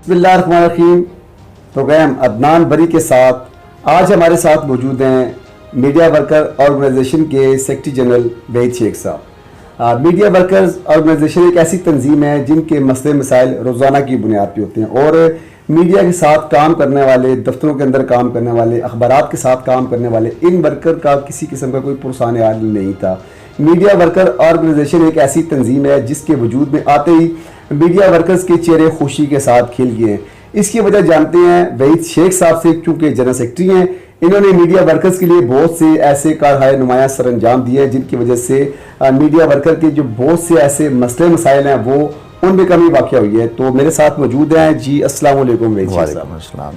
बिस्मिल्लाहिर्रहमानिर्रहीम। प्रोग्राम अदनान बरी के साथ आज हमारे साथ मौजूद हैं मीडिया वर्कर ऑर्गेनाइजेशन के सेक्रेटरी जनरल वहीद शेख साहब। मीडिया वर्कर्स ऑर्गेनाइजेशन एक ऐसी तंजीम है जिनके मसले मसाइल रोज़ाना की बुनियाद पर होते हैं और मीडिया के साथ काम करने वाले, दफ्तरों के अंदर काम करने वाले, अखबारात के साथ काम करने वाले इन वर्कर का किसी किस्म का कोई पुरसान हाल नहीं था। मीडिया वर्कर ऑर्गेनाइजेशन एक ऐसी तंजीम है जिसके वजूद में आते ही मीडिया वर्कर्स के चेहरे खुशी के साथ खिल गए हैं। इसकी वजह जानते हैं वहीद शेख साहब से, क्योंकि जनरल सेक्रेटरी हैं। इन्होंने मीडिया वर्कर्स के लिए बहुत से ऐसे कारहाय नुमाया सर अंजाम दिए हैं जिनकी वजह से मीडिया वर्कर के जो बहुत से ऐसे मसले मसाइल हैं वो उनमें कमी वाक़ हुई है। तो मेरे साथ मौजूद हैं जी। अस्सलाम वालेकुम वहीद शेख साहब,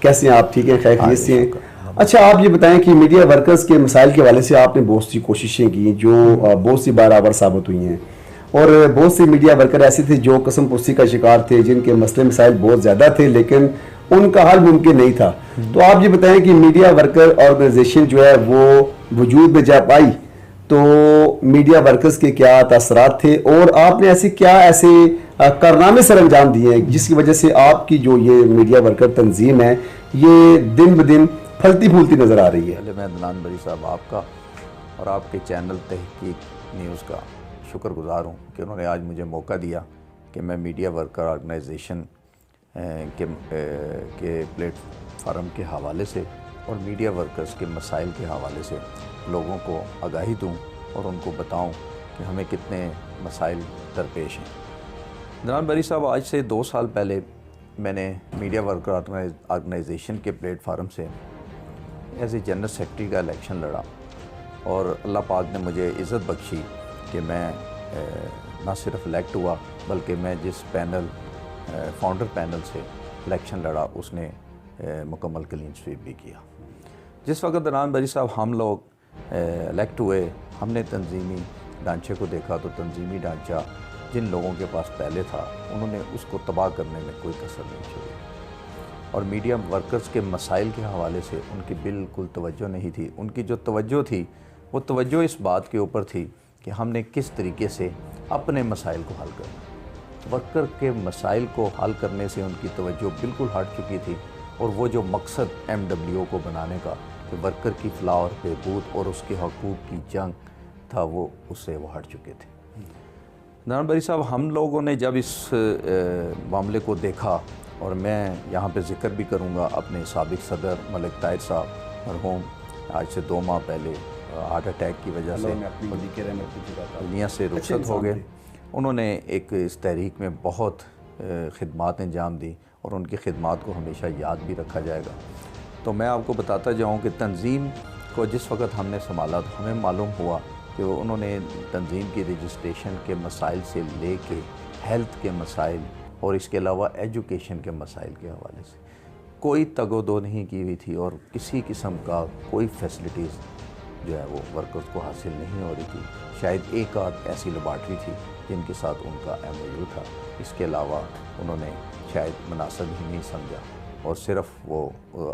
कैसे हैं आप? ठीक हैं, खैरियत से हैं? अच्छा, आप ये बताएं कि मीडिया वर्कर्स के मसाइल के हवाले से आपने बहुत सी कोशिशें की जो बहुत सी बार साबित हुई हैं और बहुत से मीडिया वर्कर ऐसे थे जो कसम पुस्ती का शिकार थे, जिनके मसले मसाइल बहुत ज़्यादा थे लेकिन उनका हल मुमकिन नहीं था। तो आप ये बताएं कि मीडिया वर्कर ऑर्गेनाइजेशन जो है वो वजूद में जब आई तो मीडिया वर्कर्स के क्या तासरात थे और आपने ऐसे कारनामे सर अंजाम दिए हैं जिसकी वजह से आपकी जो ये मीडिया वर्कर तंजीम है ये दिन ब दिन फलती फूलती नज़र आ रही है। पहले मैं अदनान बरी साहब आपका और आपके चैनल तहकीक न्यूज़ का शुक्रगुज़ार हूँ कि उन्होंने आज मुझे मौका दिया कि मैं मीडिया वर्कर ऑर्गेनाइजेशन के प्लेटफार्म के हवाले से और मीडिया वर्कर्स के मसाइल के हवाले से लोगों को आगाही दूँ और उनको बताऊँ कि हमें कितने मसाइल दरपेश हैं। अदनान बरी साहब, आज से 2 साल पहले मैंने मीडिया वर्कर ऑर्गेनाइजेशन के प्लेटफार्म से एज ए जनरल सेक्रेटरी का इलेक्शन लड़ा और अल्लाह पाक ने मुझे इज़्ज़त बख्शी कि मैं ना सिर्फ इलेक्ट हुआ बल्कि मैं जिस पैनल फाउंडर पैनल से इलेक्शन लड़ा उसने मुकम्मल क्लीन स्वीप भी किया। जिस वक्त अदनान बरी साहब हम लोग इलेक्ट हुए, हमने तंजीमी ढांचे को देखा तो तंजीमी ढांचा जिन लोगों के पास पहले था उन्होंने उसको तबाह करने में कोई कसर नहीं छोड़ी और मीडिया वर्कर्स के मसाइल के हवाले से उनकी बिल्कुल तवज्जो नहीं थी। उनकी जो तवज्जो थी वो तवज्जो इस बात के ऊपर थी कि हमने किस तरीके से अपने मसाइल को हल करना। वर्कर के मसाइल को हल करने से उनकी तवज्जो बिल्कुल हट चुकी थी और वो जो मकसद MWO को बनाने का कि वर्कर की फलाह और बहबूद और उसके हकूक़ की जंग था वो उससे वो हट चुके थे। अदनान बरी साहब, हम लोगों ने जब इस मामले को देखा और मैं यहाँ पे ज़िक्र भी करूँगा अपने साबिक़ सदर मलिक ताहिर साहब मरहूम आज से 2 माह पहले हार्ट अटैक की वजह से दुनिया से रुखसत हो गए। उन्होंने एक इस तहरीक में बहुत खिदमात अंजाम दी और उनकी खिदमात को हमेशा याद भी रखा जाएगा। तो मैं आपको बताता जाऊँ कि तंजीम को जिस वक्त हमने संभाला तो हमें मालूम हुआ कि उन्होंने तंजीम की रजिस्ट्रेशन के मसाइल से ले के हेल्थ के मसाइल और इसके अलावा एजुकेशन के मसाइल के हवाले से कोई तगोदो नहीं की हुई थी और किसी किस्म का कोई फैसिलिटीज़ जो है वो वर्कर्स को हासिल नहीं हो रही थी। शायद एक आध ऐसी लेबॉर्ट्री थी जिनके साथ उनका MOU था, इसके अलावा उन्होंने शायद मुनासिब ही नहीं समझा और सिर्फ़ वो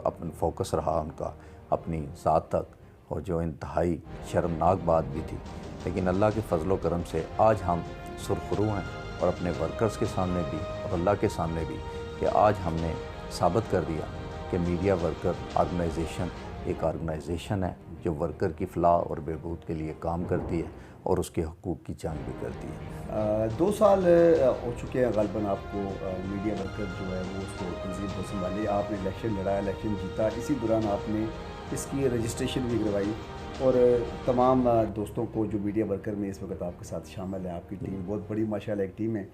अपन फोकस रहा उनका अपनी ज़ात तक और जो इंतहाई शर्मनाक बात भी थी। लेकिन अल्लाह के फजलो करम से आज हम सुरखरू हैं और अपने वर्कर्स के सामने भी और अल्लाह के सामने भी कि आज हमने साबित कर दिया कि मीडिया वर्कर ऑर्गेनाइजेशन एक ऑर्गेनाइजेशन है जो वर्कर की फलाह और बहबूद के लिए काम करती है और उसके हकूक़ की जांच भी करती है। 2 साल हो चुके हैं ग़ालिबन आपको मीडिया वर्कर जो है वो उसको तंजीम को संभाली। आपने इलेक्शन लड़ा, इलेक्शन जीता, इसी दौरान आपने इसकी रजिस्ट्रेशन भी करवाई और तमाम दोस्तों को जो मीडिया वर्कर में इस वक्त आपके साथ शामिल है, आपकी टीम बहुत बड़ी माशाल्लाह एक टीम है,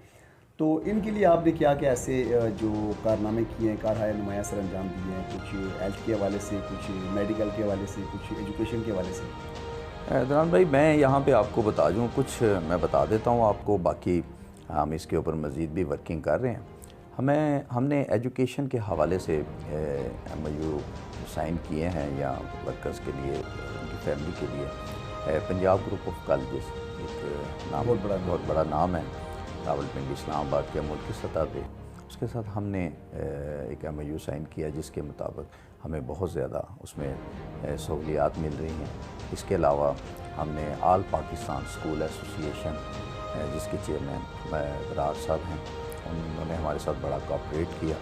तो इनके लिए आपने क्या क्या ऐसे जो कारनामे किए हैं, कारहाय नुमाया सर अंजाम दिए हैं, कुछ हेल्थ के हवाले से, कुछ मेडिकल के हवाले से, कुछ एजुकेशन के हवाले से? अदनान भाई, मैं यहाँ पे आपको बता दूँ, कुछ मैं बता देता हूँ आपको, बाकी हम इसके ऊपर मज़ीद भी वर्किंग कर रहे हैं। हमने एजुकेशन के हवाले से MOU साइन किए हैं या वर्कर्स के लिए, उनकी फैमिली के लिए पंजाब ग्रुप ऑफ कॉलेजेस एक नाम, बहुत बड़ा नाम है, रावलपिंडी इस्लामाबाद के मुल्क की सतह पे। उसके साथ हमने एक MOU साइन किया जिसके मुताबिक हमें बहुत ज़्यादा उसमें सहूलियात मिल रही हैं। इसके अलावा हमने ऑल पाकिस्तान स्कूल एसोसिएशन जिसके चेयरमैन बरार साहब हैं, उन्होंने हमारे साथ बड़ा कोऑपरेट किया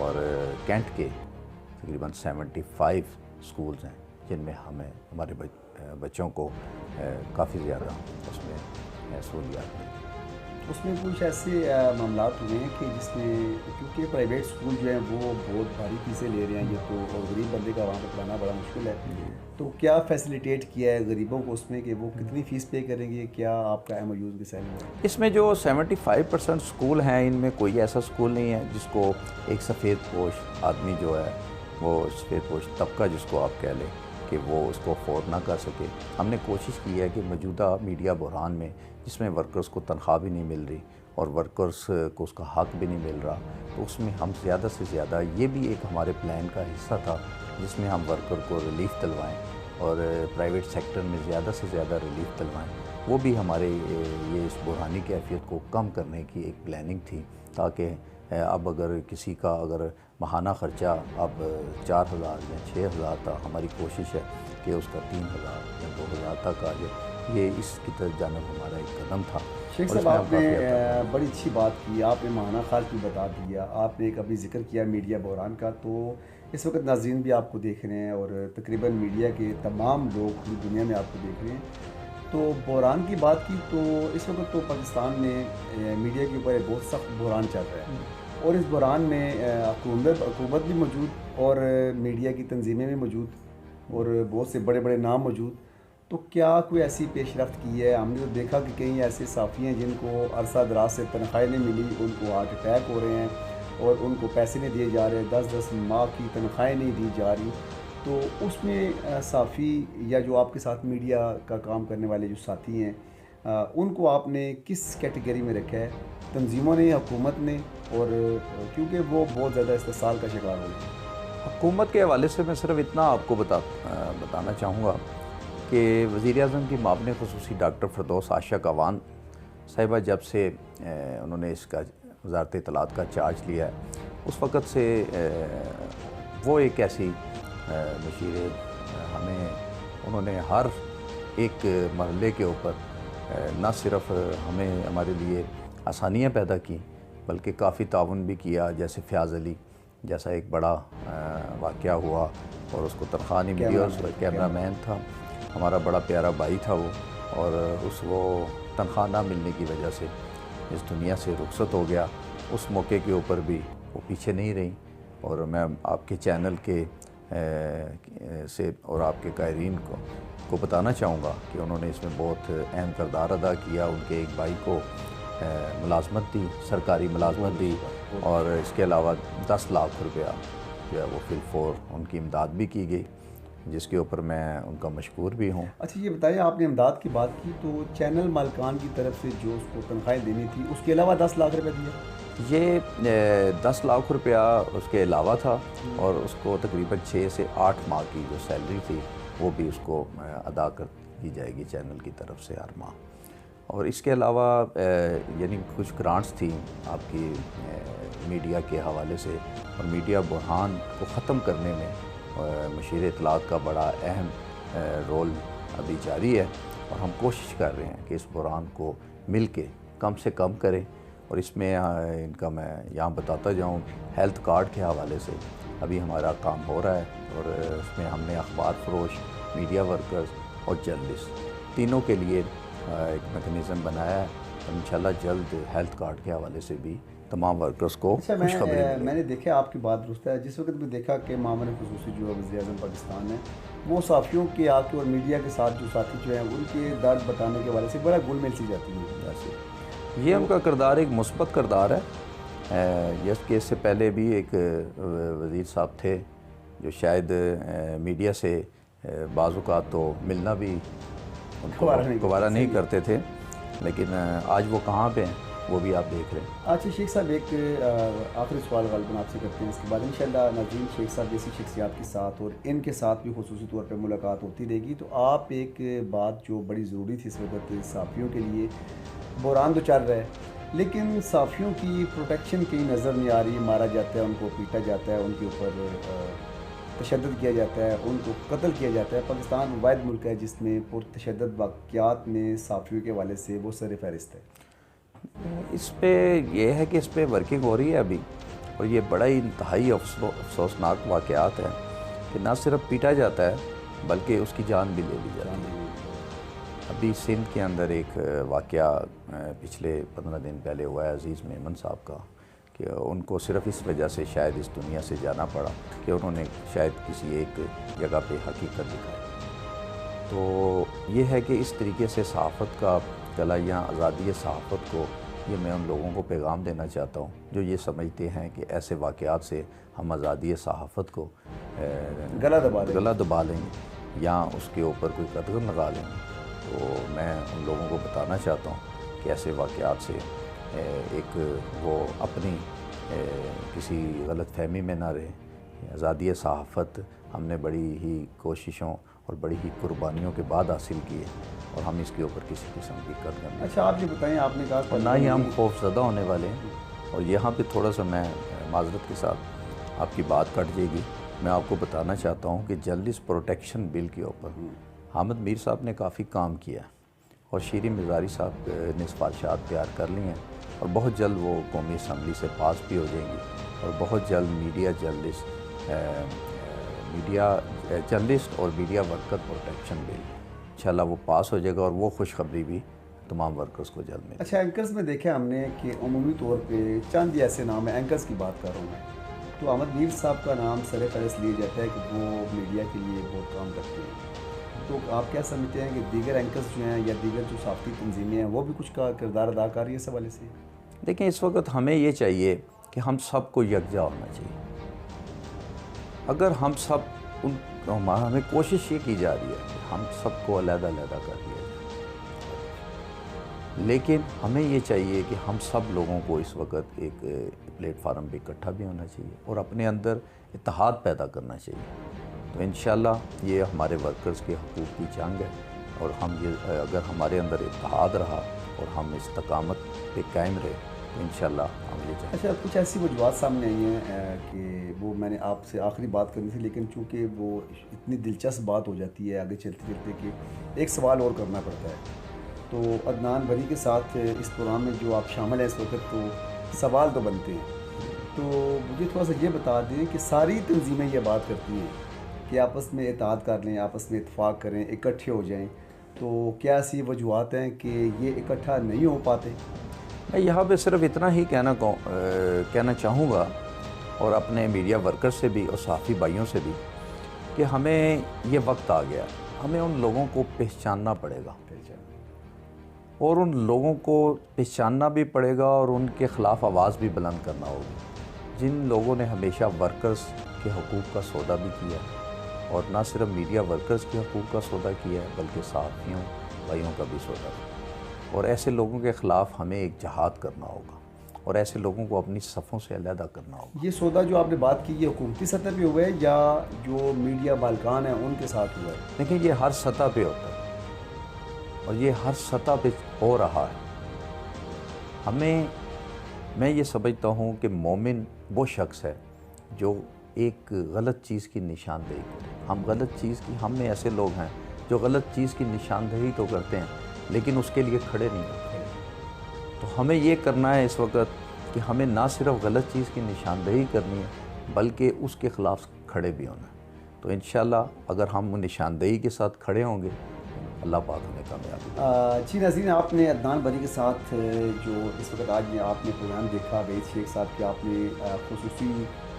और कैंट के तकरीबन 75 स्कूल्स हैं जिनमें हमें हमारे बच्चों को काफ़ी ज़्यादा उसमें सहूलियात मिली। उसमें कुछ ऐसे मामला हुए हैं कि जिसमें, क्योंकि प्राइवेट स्कूल जो हैं वो बहुत भारी फीसें ले रहे हैं, ये तो, और गरीब बंदे का वहाँ पर पढ़ाना बड़ा मुश्किल है, तो क्या फैसिलिटेट किया है गरीबों को उसमें कि वो कितनी फ़ीस पे करेंगे? क्या आपका MOU के साथ है? इसमें जो 75% स्कूल हैं इनमें कोई ऐसा स्कूल नहीं है जिसको एक सफ़ेद पोश आदमी जो है, वो सफ़ेद पोश तबका जिसको आप कह लें, कि वो उसको अफोर्ड ना कर सके। हमने कोशिश की है कि मौजूदा मीडिया बहरान में, जिसमें वर्कर्स को तनख्वाह भी नहीं मिल रही और वर्कर्स को उसका हक़ भी नहीं मिल रहा, तो उसमें हम ज़्यादा से ज़्यादा, ये भी एक हमारे प्लान का हिस्सा था जिसमें हम वर्कर को रिलीफ़ दिलवाएँ और प्राइवेट सेक्टर में ज़्यादा से ज़्यादा रिलीफ़ दिलवाएँ। वो भी हमारे ये इस बुरहानी कैफियत को कम करने की एक प्लानिंग थी, ताकि अब अगर किसी का अगर माहाना ख़र्चा अब 4,000 या 6,000 था, हमारी कोशिश है कि उसका 3,000 या 2,000 तक आ जाए। ये इसकी तरफ जानब हमारा एक कदम था। शेख साहब, आपने बड़ी अच्छी बात की, आपने माहाना खर्च भी बता दिया, आपने कभी जिक्र किया मीडिया बहरान का। तो इस वक्त नाज़रीन भी आपको देख रहे हैं और तकरीबन मीडिया के तमाम लोग पूरी दुनिया में आपको देख रहे हैं। तो बहरान की बात की तो इस वक्त तो पाकिस्तान में मीडिया के ऊपर बहुत सख्त बहरान चल रहा है, और इस बहरान में हुकूमत भी मौजूद और मीडिया की तंजीमें भी मौजूद और बहुत से बड़े बड़े नाम मौजूद। तो क्या कोई ऐसी पेशरफ्त की है? हमने तो देखा कि कई ऐसे साफ़ी हैं जिनको अरसा दराज से तनख्वाहें नहीं मिली, उनको हार्ट अटैक हो रहे हैं और उनको पैसे नहीं दिए जा रहे, 10-10 माह की तनख्वाहें नहीं दी जा रही। तो उसमें साफ़ी या जो आपके साथ मीडिया का काम करने वाले जो साथी हैं, उनको आपने किस कैटेगरी में रखा है, तंजीमों ने, हुकूमत ने? और क्योंकि वो बहुत ज़्यादा इस्तेसाल का शिकार हो रहे हैं। हुकूमत के हवाले से मैं सिर्फ इतना आपको बताना चाहूँगा कि वज़ीर-ए-आज़म की मामले ख़ुसूसी डॉक्टर फ़िरदौस आशा कावान साहिबा जब से उन्होंने इसका वज़ारत इत्तलात का चार्ज लिया है, उस वक़्त से वो एक ऐसी मशीर हमें, उन्होंने हर एक मरहले के ऊपर न सिर्फ हमें हमारे लिए आसानियाँ पैदा की, बल्कि काफ़ी ताउन भी किया। जैसे फ़याज़ अली जैसा एक बड़ा वाक़या हुआ और उसको तनख्वाह नहीं मिली, और कैमरामैन था, हमारा बड़ा प्यारा भाई था वो, और वो तनख्वाह ना मिलने की वजह से इस दुनिया से रुखसत हो गया। उस मौके के ऊपर भी वो पीछे नहीं रही, और मैं आपके चैनल के से और आपके कायरीन को बताना चाहूँगा कि उन्होंने इसमें बहुत अहम किरदार अदा किया। उनके एक भाई को मुलाजमत दी, सरकारी मुलाजमत दी, और इसके अलावा 10 लाख रुपया जो है वो फिलफोर उनकी इमदाद भी की गई, जिसके ऊपर मैं उनका मशकूर भी हूँ। अच्छा, ये बताइए, आपने इमदाद की बात की, तो चैनल मालिकान की तरफ से जो उसको तनख्वाहें देनी थी, उसके अलावा 10 लाख रुपये दिया? ये 10 लाख रुपया उसके अलावा था, और उसको तकरीबन 6 से 8 माह की जो सैलरी थी वो भी उसको अदा कर की जाएगी चैनल की तरफ से हर माह। और इसके अलावा यानी कुछ ग्रांट्स थी आपकी मीडिया के हवाले से, और मीडिया बुरहान को ख़त्म करने में मशीर इत्तलात का बड़ा अहम रोल अभी जारी है, और हम कोशिश कर रहे हैं कि इस बुरहान को मिल के कम से कम करें। और इसमें इनका मैं यहाँ बताता जाऊँ, हेल्थ कार्ड के हवाले से अभी हमारा काम हो रहा है, और उसमें हमने अखबार फरोश, मीडिया वर्कर्स और जर्नलिस्ट तीनों के लिए एक मेकनिज़म बनाया है, और इंशाल्लाह जल्द हेल्थ कार्ड के हवाले से भी तमाम वर्कर्स को खुशखबरी। मैंने देखा, आपकी बात दुरुस्त है, जिस वक्त भी देखा कि मामले ख़ुसूसी जो वज़ीर-ए-आज़म पाकिस्तान है, वो साफ़ियों के आके और मीडिया के साथ जो साथी जो हैं उनके दर्द बताने के हवाले से बड़ा घुल मिल सी जाती है। जैसे ये उनका किरदार एक मुस्बत किरदार है। इसके इससे पहले भी एक वज़ीर साहब थे जो शायद मीडिया से बाज़ औक़ात तो मिलना भी उनको गवारा नहीं करते थे, लेकिन आज वो कहाँ पे हैं वो भी आप देख रहे हैं। अच्छा शेख साहब, एक आखिरी सवाल ग़ालिबन आपसे करते हैं, इसके बाद इंशाल्लाह नाज़रीन शेख साहब जैसी शख्सियात के साथ और इनके साथ भी ख़ुसूसी तौर पर मुलाकात होती रहेगी। तो आप एक बात जो बड़ी ज़रूरी थी इस वक्त साफ़ियों के लिए, बहरान तो चल रहा है, लेकिन साफ़ियों की प्रोटेक्शन की नज़र नहीं आ रही, मारा जाता है, उनको पीटा जाता है, उनके ऊपर तशद्दुद किया जाता है, उनको कत्ल किया जाता है। पाकिस्तान वाहिद मुल्क है जिसमें पुरतशद्दुद वाक़यात में साफ़ियों के हवाले से वो सर फ़हरिस्त है। इस पे ये है कि इस पे वर्किंग हो रही है अभी, और ये बड़ा ही इंतहाई अफसोसनाक वाक़यात है कि ना सिर्फ पीटा जाता है बल्कि उसकी जान भी ले ली जाती है। अभी सिंध के अंदर एक वाक़या पिछले 15 दिन पहले हुआ है अज़ीज़ मेमन साहब का, कि उनको सिर्फ इस वजह से शायद इस दुनिया से जाना पड़ा कि उन्होंने शायद किसी एक जगह पे हकीकत दिखाई। तो ये है कि इस तरीके से सहाफ़त का गला या आज़ादी सहाफ़त को, ये मैं उन लोगों को पैगाम देना चाहता हूँ जो ये समझते हैं कि ऐसे वाक़यात से हम आज़ादी सहाफ़त को गला दबा लेंगे या उसके ऊपर कोई कदम लगा लेंगे। तो मैं उन लोगों को बताना चाहता हूँ कि ऐसे वाक़यात से एक वो अपनी किसी गलत फहमी में ना रहे। आज़ादी सहाफ़त हमने बड़ी ही कोशिशों और बड़ी ही कुर्बानियों के बाद हासिल की है, और हम इसके ऊपर किसी किस्म की कदर नहीं। अच्छा, आप ये बताएं, आपने कहा और ना ही हम खौफज़दा होने वाले हैं। और यहाँ पे थोड़ा सा मैं माज़रत के साथ आपकी बात कट जाएगी, मैं आपको बताना चाहता हूँ कि जर्नलिस्ट प्रोटेक्शन बिल के ऊपर हामिद मीर साहब ने काफ़ी काम किया और शीरीन मिज़ारी साहब ने सिफारिशात तैयार कर ली हैं, और बहुत जल्द वो कौमी असम्बली से पास भी हो जाएंगी, और बहुत जल्द मीडिया जर्नलिस्ट और मीडिया वर्कर प्रोटेक्शन बिल इंशाल्लाह वो पास हो जाएगा, और वो खुशखबरी भी तमाम वर्कर्स को जल्द मिलेगी। अच्छा, एंकर्स में देखा हमने कि अमूमी तौर पे चंद ऐसे नाम है, एंकर्स की बात कर रहा हूँ मैं, तो अहमद मीर साहब का नाम सर फहरिस्त लिया जाता है कि वो मीडिया के लिए बहुत काम करते हैं। तो आप क्या समझते हैं कि दीगर एंकर्स जो हैं या दीगर जो सहाफ़ती तंजीमें हैं वो भी कुछ का किरदार अदा कर रही है इस हवाले से? देखिए, इस वक्त हमें ये चाहिए कि हम सबको यकजा होना चाहिए। अगर हम सब हमें कोशिश ये की जा रही है कि हम सबको अलग-अलग कर दिया जाए, लेकिन हमें ये चाहिए कि हम सब लोगों को इस वक्त एक प्लेटफार्म पे इकट्ठा भी होना चाहिए और अपने अंदर इत्तेहाद पैदा करना चाहिए। तो इंशाल्लाह ये हमारे वर्कर्स के हकूक़ की जंग है, और हम ये अगर हमारे अंदर इत्तेहाद रहा और हम इस्तकामत पे कायम रहे तो इंशाल्लाह हम ये चाहें। अच्छा, कुछ ऐसी वजूहत सामने आई हैं कि वो मैंने आपसे आखिरी बात करनी थी, लेकिन चूँकि वो इतनी दिलचस्प बात हो जाती है आगे चलते चलते कि एक सवाल और करना पड़ता है। तो अदनान बरी के साथ इस प्रोग्राम में जो आप शामिल हैं इस वक्त, तो सवाल तो बनते हैं। तो मुझे थोड़ा सा ये बता दें कि सारी तंजीमें ये बात करती हैं कि आपस में इत्तेहाद कर लें, आपस में इत्तेफाक करें, इकट्ठे हो जाएं, तो क्या ऐसी वजूहत हैं कि ये इकट्ठा नहीं हो पाते? मैं यहाँ पे सिर्फ इतना ही कहना चाहूँगा, और अपने मीडिया वर्कर्स से भी और सहाफ़ी भाइयों से भी, कि हमें ये वक्त आ गया, हमें उन लोगों को पहचानना पड़ेगा, और उन लोगों को पहचानना भी पड़ेगा और उनके ख़िलाफ़ आवाज़ भी बुलंद करना होगी, जिन लोगों ने हमेशा वर्कर्स के हकूक़ का सौदा भी किया, और ना सिर्फ मीडिया वर्कर्स के हकूक़ का सौदा किया है बल्कि सहाफ़ियों भाइयों का भी सौदा किया। और ऐसे लोगों के ख़िलाफ़ हमें एक जहाद करना होगा, और ऐसे लोगों को अपनी सफ़ों से अलहदा करना होगा। ये सौदा जो आपने बात की, ये हुकूमती सतह पे हुआ है या जो मीडिया मालिकान हैं उनके साथ हुआ है? देखिए, ये हर सतह पे होता है, और ये हर सतह पे हो रहा है। मैं ये समझता हूँ कि मोमिन वो शख्स है जो एक गलत चीज़ की निशानदेही करे। हम गलत चीज़ की, हम में ऐसे लोग हैं जो गलत चीज़ की निशानदेही तो करते हैं लेकिन उसके लिए खड़े नहीं होते। तो हमें ये करना है इस वक्त कि हमें ना सिर्फ गलत चीज़ की निशानदेही करनी है बल्कि उसके ख़िलाफ़ खड़े भी होना है। तो इंशाल्लाह अगर हम निशानदेही के साथ खड़े होंगे, अल्लाह पाक हमें कामयाबी। जी नाज़रीन, आपने अदनान बरी के साथ जो इस वक्त आज आपने प्रोग्राम देखा वहीद शेख साहब की, आपने खुसूसी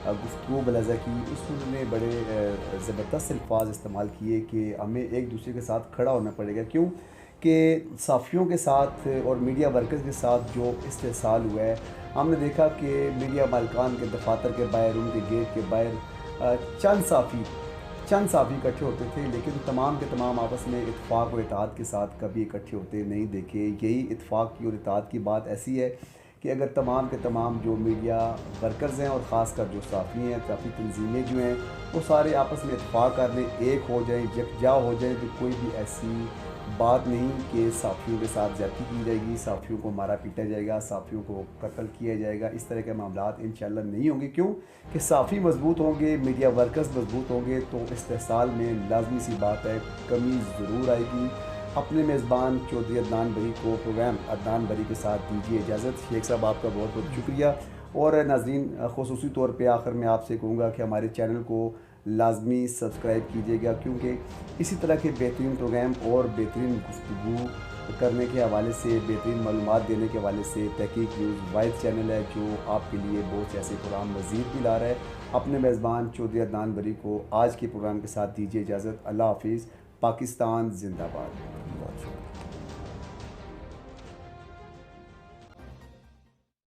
गुफ्तगू बलज़ा की, उसमें उन्होंने बड़े ज़बरदस्त अल्फाज इस्तेमाल किए कि हमें एक दूसरे के साथ खड़ा होना पड़ेगा। क्यों कि सहाफ़ियों के साथ और मीडिया वर्कर्स के साथ जो इस्तेसाल हुआ है, हमने देखा कि मीडिया मालिकान के दफातर के बाहर, उनके गेट के बाहर चंद साफ़ी इकट्ठे होते थे, लेकिन तमाम के तमाम आपस में इत्तेफाक और इत्तेहाद के साथ कभी इकट्ठे होते नहीं देखे। यही इत्तेफाक की और इत्तेहाद की बात ऐसी है कि अगर तमाम के तमाम जो मीडिया वर्कर्स हैं और ख़ासकर जो सहाफ़ी हैं, सहाफ़ी तंजीमें जो हैं, वो सारे आपस में इत्तेफाक कर लें, एक हो जाएं, यकजा हो जाएं, तो कोई भी ऐसी बात नहीं कि सहाफ़ियों के साथ ज़्यादती की जाएगी, सहाफ़ियों को मारा पीटा जाएगा, सहाफ़ियों को कत्ल किया जाएगा। इस तरह के मामलात इंशाअल्लाह नहीं होंगे। क्यों कि सहाफ़ी मजबूत होंगे, मीडिया वर्कर्स मजबूत होंगे, तो इस्तेहसाल में लाजमी सी बात है कमी ज़रूर आएगी। अपने मेज़बान चौधरी अदनान बरी को प्रोग्राम अदनान बरी के साथ दीजिए इजाज़त। शेख साहब आपका बहुत बहुत शुक्रिया। और नाज़रीन ख़ुसूसी तौर पे आखिर में आपसे कहूँगा कि हमारे चैनल को लाजमी सब्सक्राइब कीजिएगा, क्योंकि इसी तरह के बेहतरीन प्रोग्राम और बेहतरीन गुफ्तगू करने के हवाले से, बेहतरीन मालूमात देने के हवाले से तहकीक न्यूज़ वाहिद चैनल है जो आपके लिए बहुत से ऐसे प्रोग्राम मज़ीद भी ला रहा है। अपने मेज़बान चौधरी अदनान बरी को आज के प्रोग्राम के साथ दीजिए इजाज़त। अल्लाह हाफिज़। पाकिस्तान जिंदाबाद।